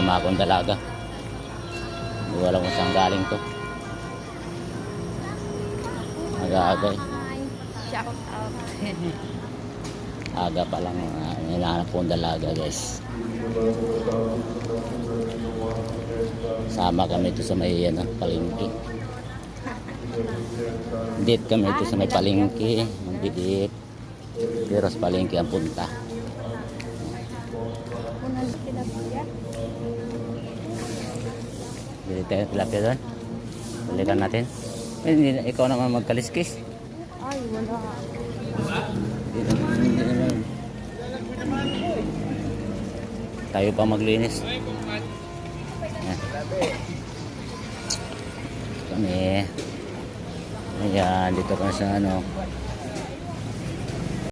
Kasama akong dalaga. Hindi ko alam kung saan galing to. Aga-aga eh. Shout out. Aga pa lang. Hinahanap kong dalaga guys. Sama kami ito sa may palengke. Date kami ito sa may palengke. Mag-date. Pero sa palengke ang punta. Bili tayo tilapia doon. Balikan natin. Ikaw naman magkaliskis. Ay, wala. Hindi naman. Tayo pa maglinis. Yan. Kami. Ayan, dito kami sa